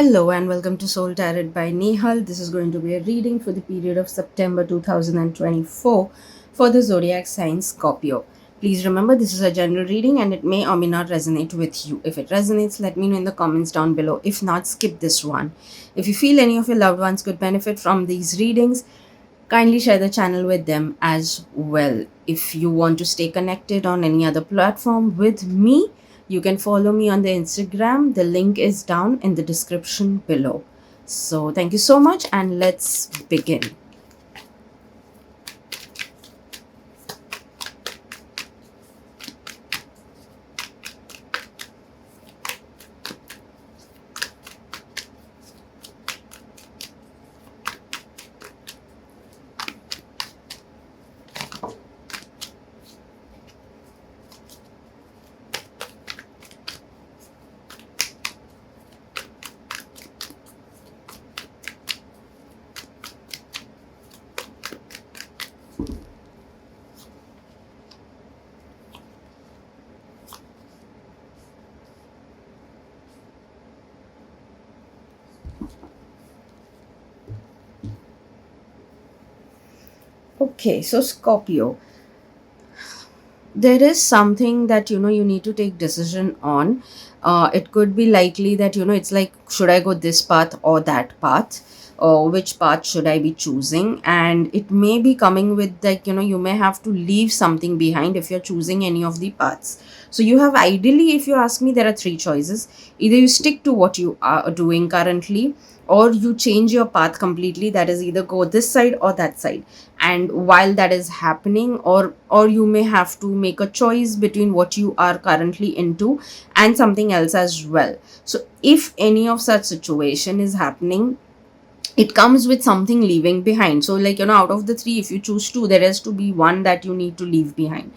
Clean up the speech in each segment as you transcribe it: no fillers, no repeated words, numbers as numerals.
Hello and welcome to Soul Tarot by Nehal. This is going to be a reading for the period of September 2024 for the zodiac sign Scorpio. Please remember this is a general reading and it may or may not resonate with you. If it resonates, let me know in the comments down below. If not, skip this one. If you feel any of your loved ones could benefit from these readings, kindly share the channel with them as well. If you want to stay connected on any other platform with me, you can follow me on the Instagram. The link is down in the description below. So thank you so much and let's begin. Okay, so Scorpio, there is something that you need to take decision on. It could be likely that it's like, should I go this path or that path, or which path should I be choosing? And it may be coming with, like, you may have to leave something behind if you're choosing any of the paths. So you have, ideally, if you ask me, there are three choices. Either you stick to what you are doing currently, or you change your path completely, that is either go this side or that side. And while that is happening, or you may have to make a choice between what you are currently into and something else as well. So if any of such situation is happening, it comes with something leaving behind. So, like, out of the three, if you choose two, there has to be one that you need to leave behind.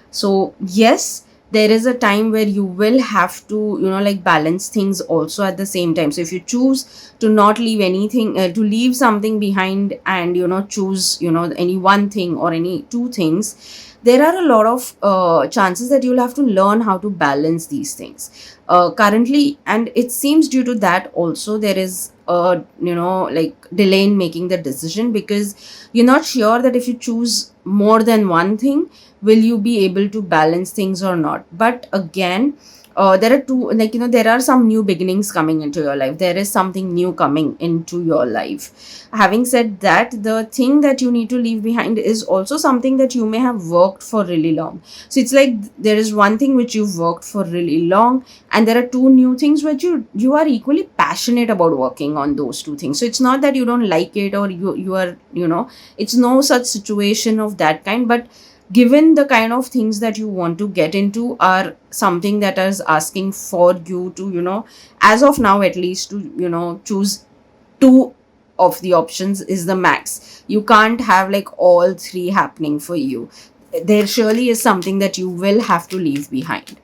So yes, there is a time where you will have to like balance things also at the same time. So if you choose to not leave anything, to leave something behind, and choose any one thing or any two things, there are a lot of chances that you'll have to learn how to balance these things currently. And it seems due to that also there is a like delay in making the decision, because you're not sure that if you choose more than one thing, will you be able to balance things or not. But again, there are two, like, there are some new beginnings coming into your life. There is something new coming into your life. Having said that, the thing that you need to leave behind is also something that you may have worked for really long. So it's like there is one thing which you've worked for really long, and there are two new things which you are equally passionate about working on those two things. So it's not that you don't like it, or you are it's no such situation of that kind. But given the kind of things that you want to get into are something that is asking for you to as of now at least, to choose two of the options is the max. You can't have like all three happening for you. There surely is something that you will have to leave behind.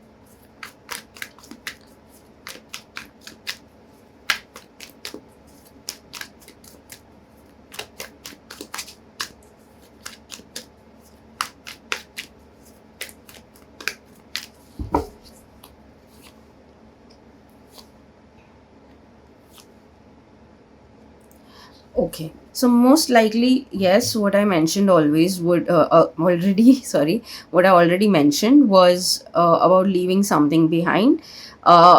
Okay, so most likely, yes, what I mentioned always would already, sorry, what I already mentioned was about leaving something behind.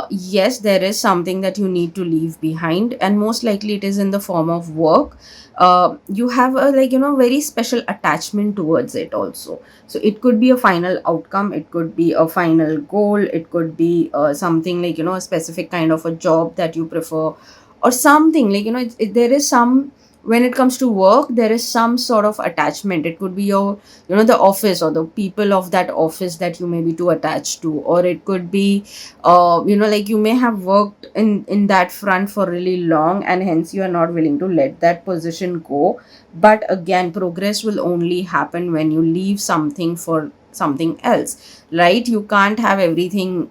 Yes, there is something that you need to leave behind, and most likely it is in the form of work. You have a, like, very special attachment towards it also. So it could be a final outcome, it could be a final goal, it could be something like, a specific kind of a job that you prefer, or something like, there is some, when it comes to work, there is some sort of attachment. It could be your the office or the people of that office that you may be too attached to, or it could be like you may have worked in that front for really long, and hence you are not willing to let that position go. But again, progress will only happen when you leave something for something else, right? You can't have everything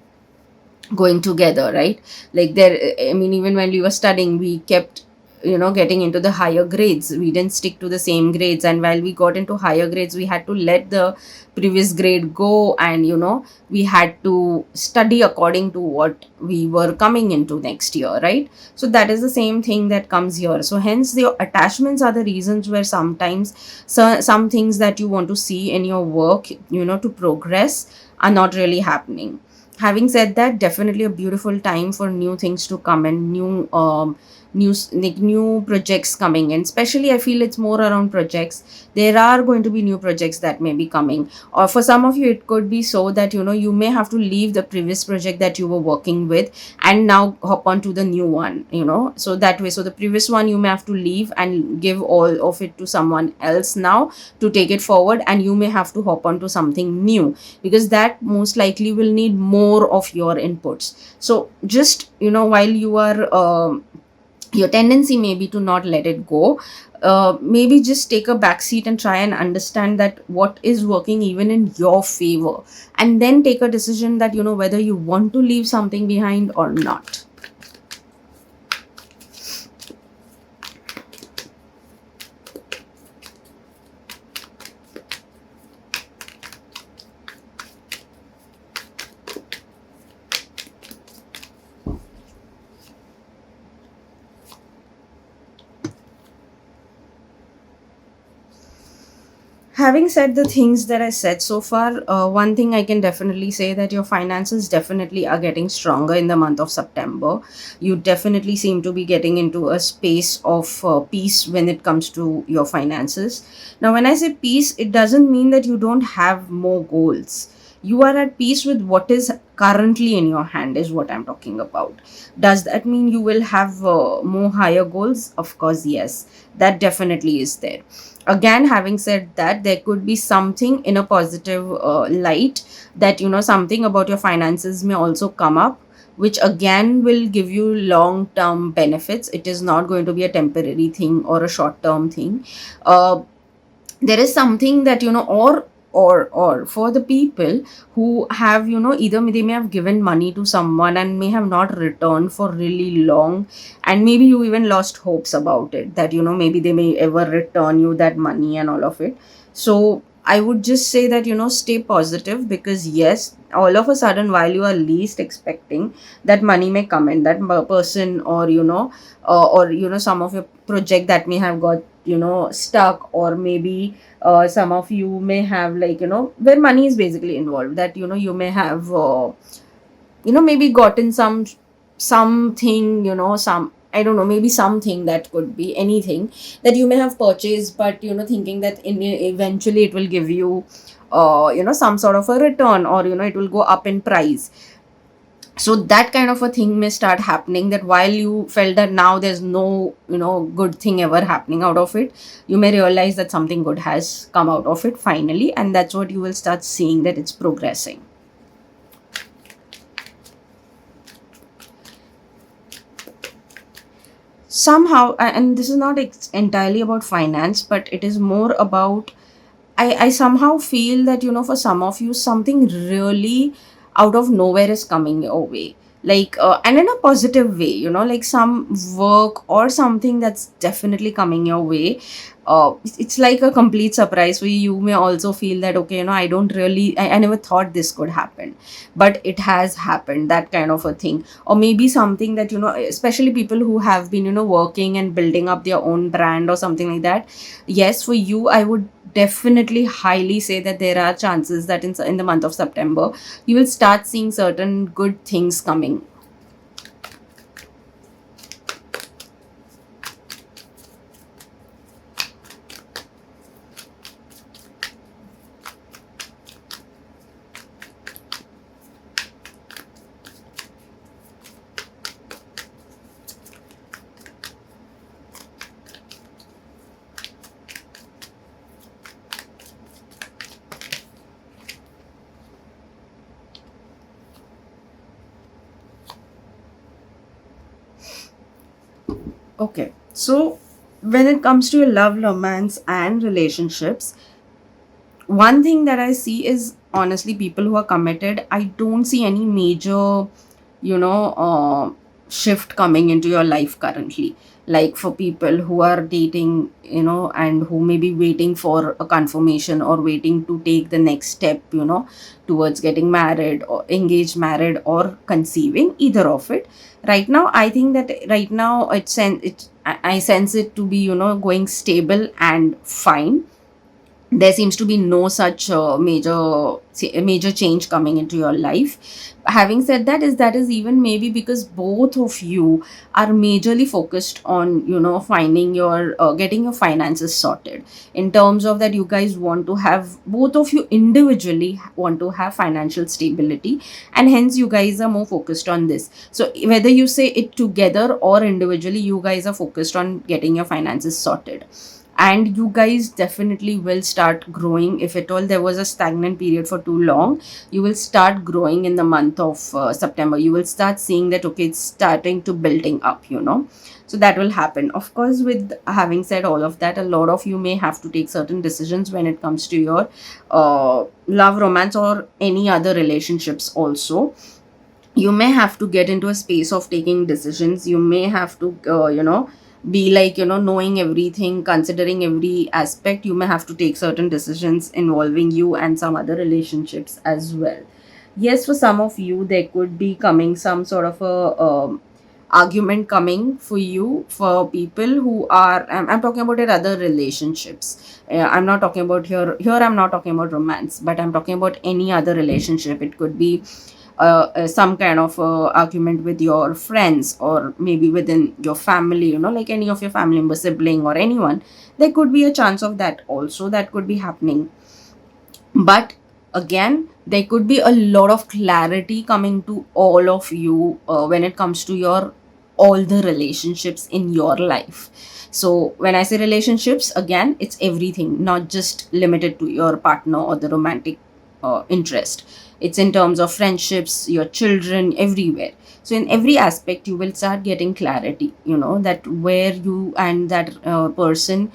going together, right? Like, there, I mean, even when we were studying, we kept getting into the higher grades. We didn't stick to the same grades, and while we got into higher grades, we had to let the previous grade go, and we had to study according to what we were coming into next year, right? So that is the same thing that comes here. So hence the attachments are the reasons where sometimes some things that you want to see in your work, to progress, are not really happening. Having said that, definitely a beautiful time for new things to come and new projects coming in. Especially, I feel it's more around projects. There are going to be new projects that may be coming, or for some of you it could be so that you may have to leave the previous project that you were working with and now hop on to the new one, so that way, so the previous one you may have to leave and give all of it to someone else now to take it forward, and you may have to hop on to something new, because that most likely will need more of your inputs. So just while you are your tendency may be to not let it go. Maybe just take a back seat and try and understand that what is working even in your favor, and then take a decision that whether you want to leave something behind or not. Having said the things that I said so far, one thing I can definitely say that your finances definitely are getting stronger in the month of September. You definitely seem to be getting into a space of peace when it comes to your finances. Now, when I say peace, it doesn't mean that you don't have more goals. You are at peace with what is currently in your hand, is what I'm talking about. Does that mean you will have more higher goals? Of course, yes. That definitely is there. Again, having said that, there could be something in a positive light, that something about your finances may also come up, which again will give you long term benefits. It is not going to be a temporary thing or a short term thing. There is something that or for the people who have either they may have given money to someone and may have not returned for really long, and maybe you even lost hopes about it, that maybe they may ever return you that money and all of it. So I would just say that stay positive, because yes, all of a sudden, while you are least expecting, that money may come in, that person, or or some of your project that may have got stuck, or maybe some of you may have, like where money is basically involved, that you may have maybe gotten something, some, I don't know, maybe something, that could be anything that you may have purchased, but thinking that eventually it will give you some sort of a return, or it will go up in price. So that kind of a thing may start happening, that while you felt that now there's no good thing ever happening out of it, you may realize that something good has come out of it finally, and that's what you will start seeing, that it's progressing. Somehow, and this is not entirely about finance, but it is more about, I somehow feel that for some of you, something really out of nowhere is coming your way, like and in a positive way, like some work or something that's definitely coming your way. It's like a complete surprise for you. You may also feel that, okay, I don't really, I never thought this could happen, but it has happened, that kind of a thing. Or maybe something that especially people who have been working and building up their own brand or something like that. Yes, for you, I would definitely highly say that there are chances that in the month of September, you will start seeing certain good things coming. Okay, so when it comes to love, romance, and relationships, one thing that I see is, honestly, people who are committed, I don't see any major, you know, uh, shift coming into your life currently. like for people who are dating, and who may be waiting for a confirmation or waiting to take the next step, towards getting married or engaged, married, or conceiving, either of it. Right now, I think that right now I sense it to be, going stable and fine. There seems to be no such major change coming into your life. Having said that, is even maybe because both of you are majorly focused on, finding your getting your finances sorted. In terms of that, you guys want to have, both of you individually want to have financial stability, and hence you guys are more focused on this. So whether you say it together or individually, you guys are focused on getting your finances sorted. And you guys definitely will start growing. If at all there was a stagnant period for too long, you will start growing in the month of September. You will start seeing that, okay, it's starting to building up, so that will happen. Of course, with having said all of that, a lot of you may have to take certain decisions when it comes to your love, romance, or any other relationships also. You may have to get into a space of taking decisions. You may have to be like, knowing everything, considering every aspect. You may have to take certain decisions involving you and some other relationships as well. Yes, for some of you there could be coming some sort of a argument coming for you, for people who are, I'm talking about your other relationships. I'm not talking about here, I'm not talking about romance, but I'm talking about any other relationship. It could be some kind of argument with your friends, or maybe within your family, like any of your family member, sibling, or anyone. There could be a chance of that also, that could be happening. But again, there could be a lot of clarity coming to all of you when it comes to your all the relationships in your life. So when I say relationships, again, it's everything, not just limited to your partner or the romantic interest. It's in terms of friendships, your children, everywhere. So in every aspect you will start getting clarity, that where you and that person,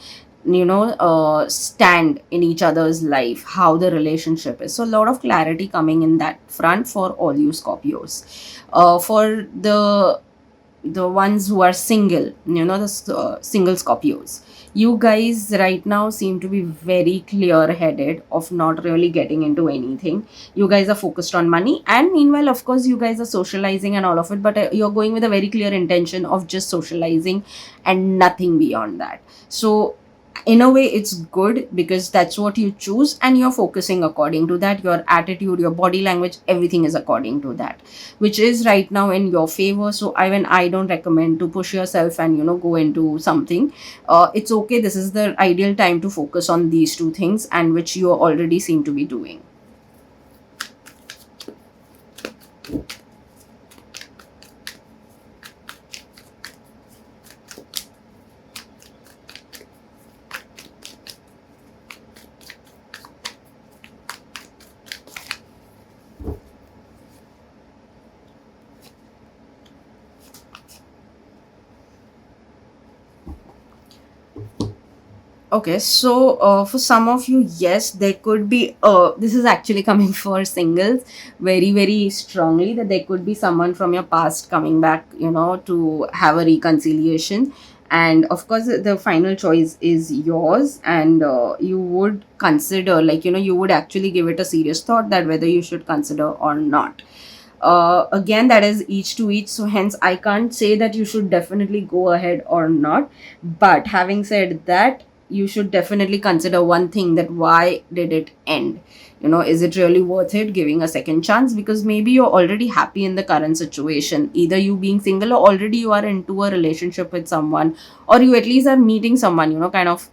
stand in each other's life, how the relationship is. So a lot of clarity coming in that front for all you Scorpios. For the ones who are single, the single Scorpios, you guys right now seem to be very clear headed of not really getting into anything. You guys are focused on money, and meanwhile, of course, you guys are socializing and all of it, but you're going with a very clear intention of just socializing and nothing beyond that. So in a way it's good, because that's what you choose and you're focusing according to that. Your attitude, your body language, everything is according to that, which is right now in your favor. So I don't recommend to push yourself and go into something. It's okay, this is the ideal time to focus on these two things, and which you already seem to be doing. Okay, so for some of you, yes, there could be. This is actually coming for singles very, very strongly, that there could be someone from your past coming back, to have a reconciliation. And of course, the final choice is yours, and you would consider, like, you would actually give it a serious thought that whether you should consider or not. Again, that is each to each, so hence I can't say that you should definitely go ahead or not. But having said that, you should definitely consider one thing, that why did it end. Is it really worth it giving a second chance? Because maybe you're already happy in the current situation, either you being single, or already you are into a relationship with someone, or you at least are meeting someone, kind of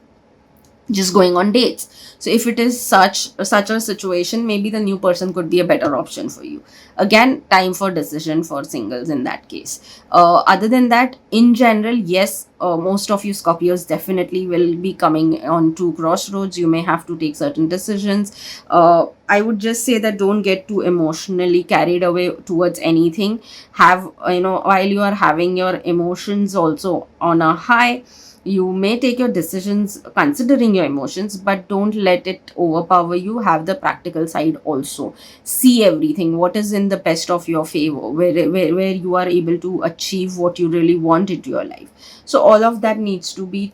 just going on dates. So if it is such a situation, maybe the new person could be a better option for you. Again, time for decision for singles in that case. Other than that, in general, yes, most of you Scorpios definitely will be coming on to crossroads. You may have to take certain decisions. I would just say that don't get too emotionally carried away towards anything. Have, while you are having your emotions also on a high, You may take your decisions considering your emotions, but don't let it overpower you. Have the practical side also. See everything, what is in the best of your favor, where you are able to achieve what you really want into your life. So all of that needs to be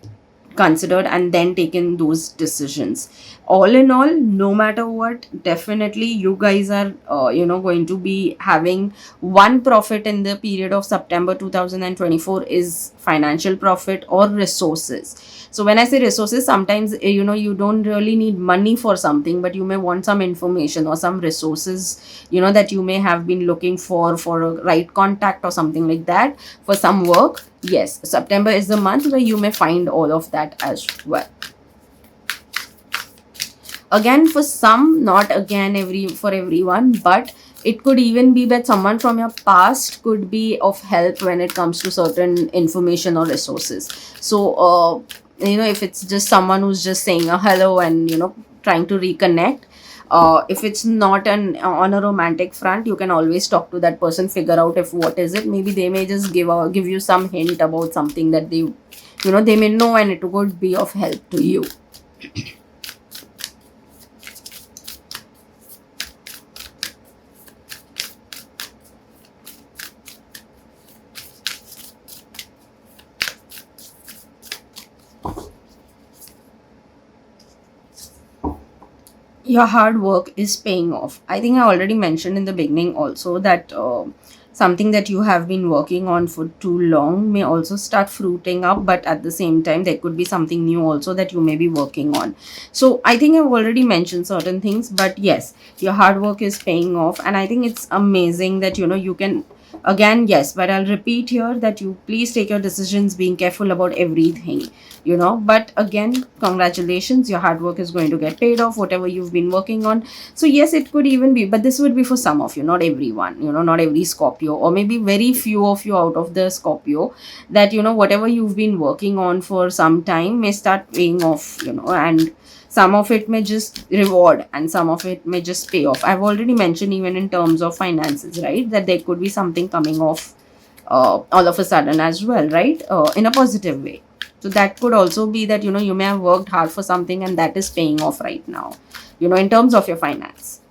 considered and then taken those decisions. All in all, no matter what, definitely you guys are going to be having one profit in the period of September 2024 is financial profit or resources. So when I say resources, sometimes you don't really need money for something, but you may want some information or some resources that you may have been looking for a right contact or something like that, for some work. Yes, September is the month where you may find all of that as well. Again, for some, not again every for everyone, but it could even be that someone from your past could be of help when it comes to certain information or resources. So if it's just someone who's just saying a hello and trying to reconnect, if it's not an on a romantic front, you can always talk to that person, figure out if what is it. Maybe they may just give you some hint about something that they may know, and it would be of help to you. Your hard work is paying off. I think I already mentioned in the beginning also that something that you have been working on for too long may also start fruiting up, but at the same time there could be something new also that you may be working on. So I think I've already mentioned certain things, but yes, your hard work is paying off, and I think it's amazing that you can. Again, yes, but I'll repeat here that you please take your decisions being careful about everything, but again, congratulations, your hard work is going to get paid off, whatever you've been working on. So yes, it could even be, but this would be for some of you, not everyone, not every Scorpio, or maybe very few of you out of the Scorpio, that whatever you've been working on for some time may start paying off, and some of it may just reward and some of it may just pay off. I've already mentioned, even in terms of finances, right, that there could be something coming off all of a sudden as well, right, in a positive way. So that could also be that you may have worked hard for something and that is paying off right now, in terms of your finance.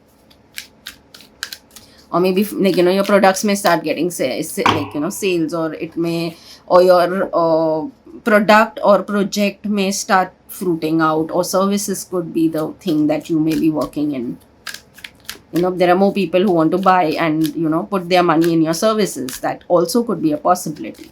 Or maybe like your products may start getting sales, or it may, or your product or project may start fruiting out, or services could be the thing that you may be working in. There are more people who want to buy and put their money in your services. That also could be a possibility.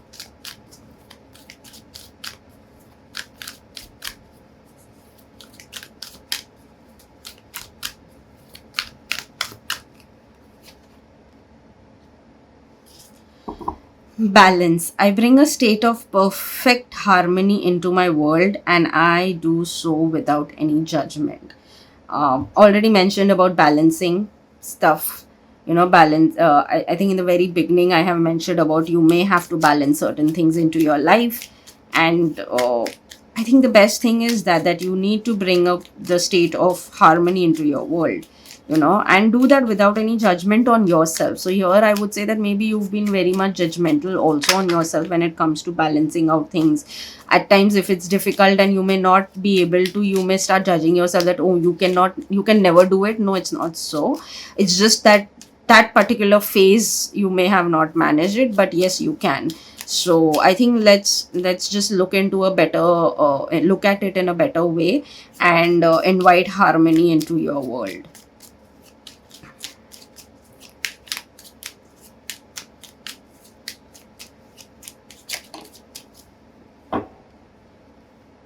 Balance. I bring a state of perfect harmony into my world, and I do so without any judgment. Already mentioned about balancing stuff. Balance. I think in the very beginning, I have mentioned about you may have to balance certain things into your life, and I think the best thing is that you need to bring up the state of harmony into your world, and do that without any judgment on yourself. So here I would say that maybe you've been very much judgmental also on yourself when it comes to balancing out things. At times, if it's difficult and you may not be able to, you may start judging yourself that, oh, you can never do it. No, it's not so. It's just that particular phase you may have not managed it, but yes, you can. So I think let's just look into a better look at it in a better way, and invite harmony into your world.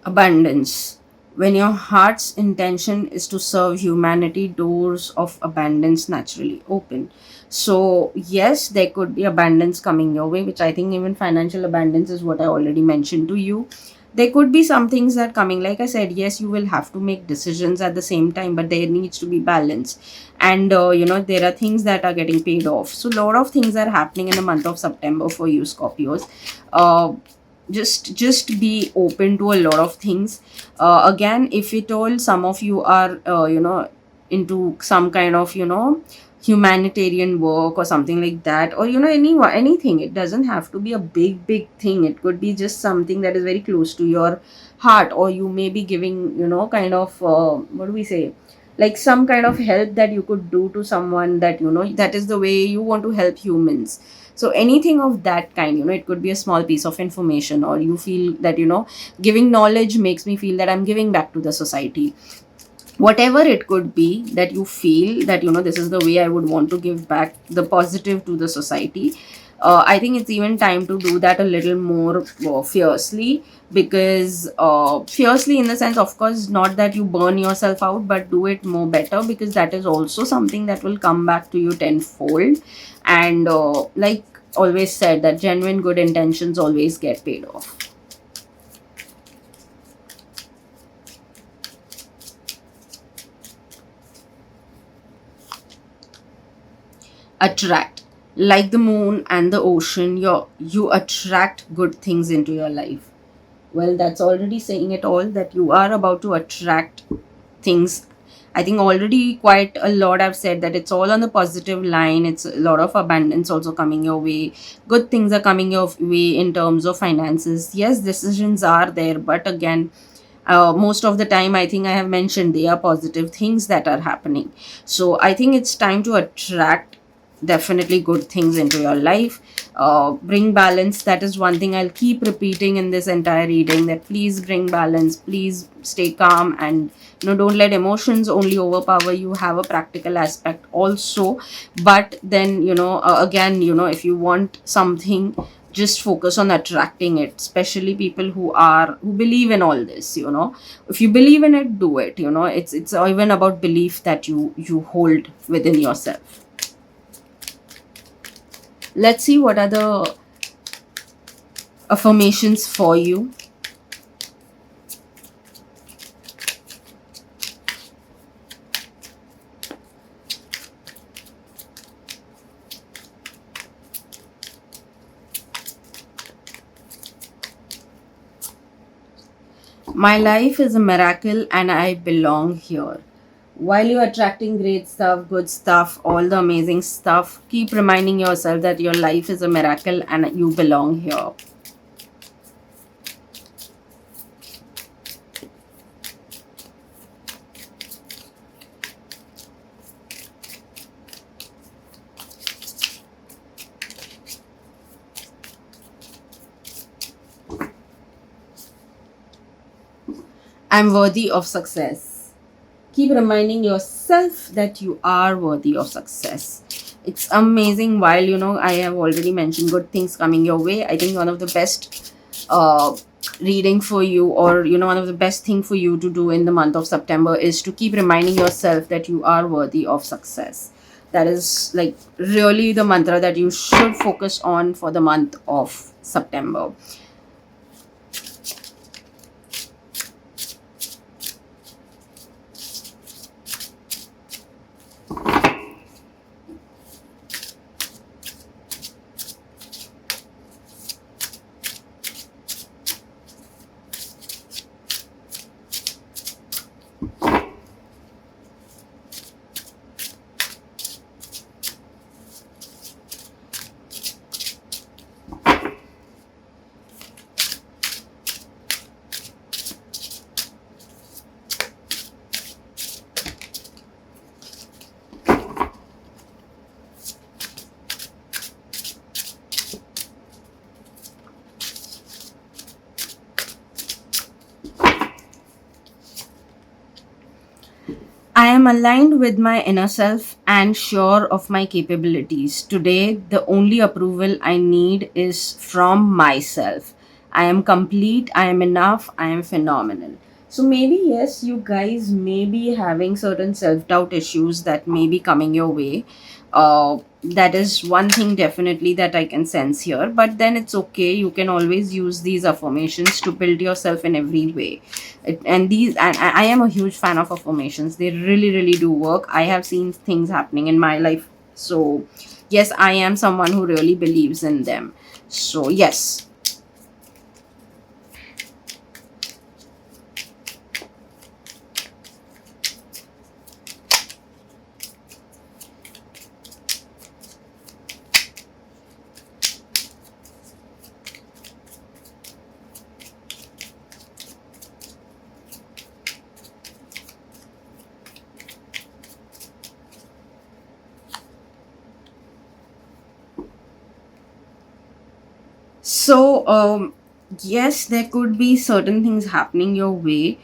Abundance. When your heart's intention is to serve humanity, doors of abundance naturally open. So, yes, there could be abundance coming your way, which I think even financial abundance is what I already mentioned to you. There could be some things that coming, like I said, yes, you will have to make decisions at the same time, but there needs to be balance. And, there are things that are getting paid off. So, a lot of things are happening in the month of September for you, Scorpios. Uh, just be open to a lot of things. Again, if it all some of you are into some kind of humanitarian work or something like that, or anything. It doesn't have to be a big thing. It could be just something that is very close to your heart, or you may be giving, kind of, what do we say, like some kind of help that you could do to someone, that that is the way you want to help humans. So anything of that kind, it could be a small piece of information, or you feel that, giving knowledge makes me feel that I'm giving back to the society. Whatever it could be that you feel that, this is the way I would want to give back the positive to the society. I think it's even time to do that a little more fiercely, because fiercely in the sense, of course, not that you burn yourself out, but do it more better, because that is also something that will come back to you tenfold. And like always said, that genuine good intentions always get paid off. Attract, like the moon and the ocean, you attract good things into your life. Well, that's already saying it all, that you are about to attract things. I think already quite a lot I've said, that it's all on the positive line. It's a lot of abundance also coming your way. Good things are coming your way in terms of finances. Yes, decisions are there, but again, most of the time, I think I have mentioned, they are positive things that are happening. So I think it's time to attract definitely good things into your life. Bring balance. That is one thing I'll keep repeating in this entire reading, that please bring balance, please stay calm, and don't let emotions only overpower you. Have a practical aspect also. But then, again, if you want something, just focus on attracting it, especially people who believe in all this. If you believe in it, do it. It's even about belief that you hold within yourself. Let's see what are the affirmations for you. My life is a miracle and I belong here. While you're attracting great stuff, good stuff, all the amazing stuff, keep reminding yourself that your life is a miracle and you belong here. I'm worthy of success. Keep reminding yourself that you are worthy of success. It's amazing. While I have already mentioned good things coming your way, I think one of the best reading for you, or one of the best thing for you to do in the month of September, is to keep reminding yourself that you are worthy of success. That is like really the mantra that you should focus on for the month of September. I am aligned with my inner self and sure of my capabilities. Today, the only approval I need is from myself. I am complete, I am enough, I am phenomenal. So, maybe, yes, you guys may be having certain self doubt issues that may be coming your way. That is one thing definitely that I can sense here. But then it's okay. You can always use these affirmations to build yourself in every way. And I am a huge fan of affirmations. They really do work. I have seen things happening in my life. So, yes, I am someone who really believes in them. So, yes. So yes, there could be certain things happening your way,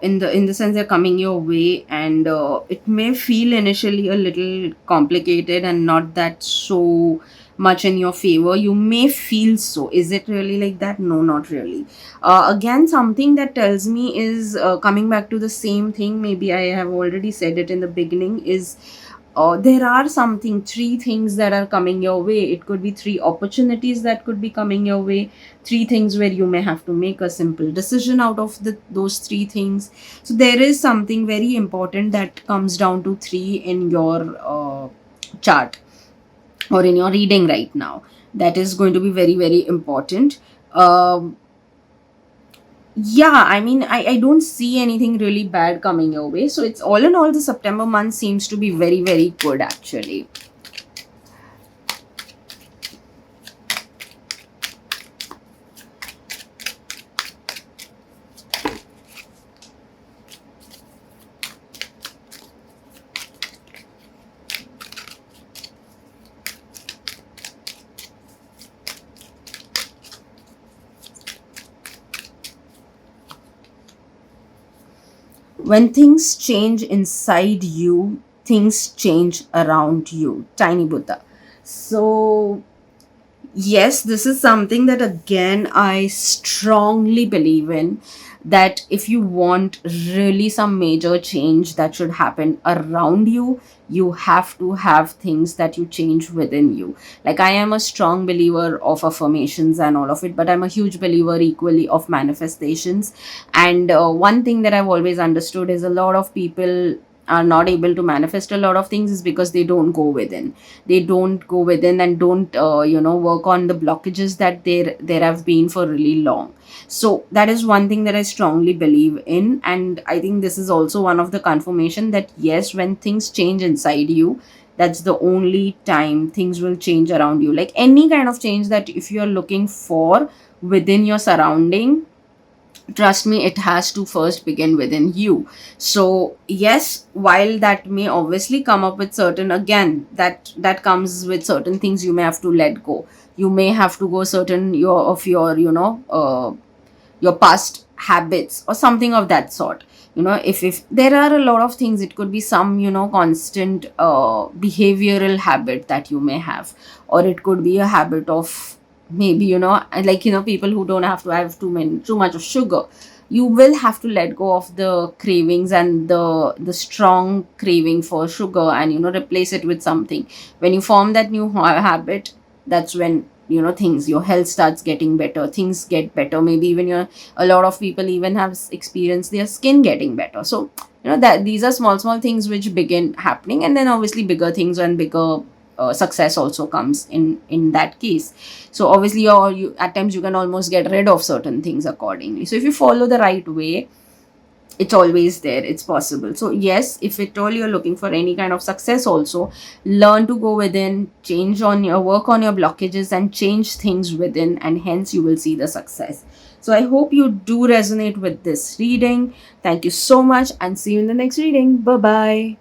in the sense they're coming your way, and it may feel initially a little complicated and not that so much in your favor. You may feel so. Is it really like that? No, not really. Again, something that tells me is, coming back to the same thing. Maybe I have already said it in the beginning. Is there are something three things that are coming your way. It could be three opportunities that could be coming your way, three things where you may have to make a simple decision out of those three things. So there is something very important that comes down to three in your chart or in your reading right now. That is going to be very, very important. Yeah, I mean, I don't see anything really bad coming your way. So it's all in all, the September month seems to be very, very good actually. When things change inside you, things change around you. Tiny Buddha. So yes, this is something that again I strongly believe in, that if you want really some major change that should happen around you, you have to have things that you change within you. Like, I am a strong believer of affirmations and all of it, but I'm a huge believer equally of manifestations. And one thing that I've always understood is a lot of people are not able to manifest a lot of things is because they don't go within. They don't go within and don't work on the blockages that there have been for really long. So that is one thing that I strongly believe in, and I think this is also one of the confirmation that yes, when things change inside you, that's the only time things will change around you. Like any kind of change that if you're looking for within your surrounding, trust me, it has to first begin within you. So yes, while that may obviously come up with certain, again, that comes with certain things you may have to let go. You may have to go certain your your past habits or something of that sort. If there are a lot of things, it could be some constant behavioral habit that you may have, or it could be a habit of maybe like people who don't have to have too much of sugar. You will have to let go of the cravings and the strong craving for sugar, and replace it with something. When you form that new habit, that's when things, your health starts getting better, things get better. Maybe even a lot of people even have experienced their skin getting better. So that these are small small things which begin happening, and then obviously bigger things and bigger success also comes in that case. So obviously you at times you can almost get rid of certain things accordingly. So if you follow the right way, it's always there, it's possible. So yes, if at all you're looking for any kind of success also, learn to go within, change on your work on your blockages and change things within, and hence you will see the success. So I hope you do resonate with this reading. Thank you so much, and see you in the next reading. Bye bye.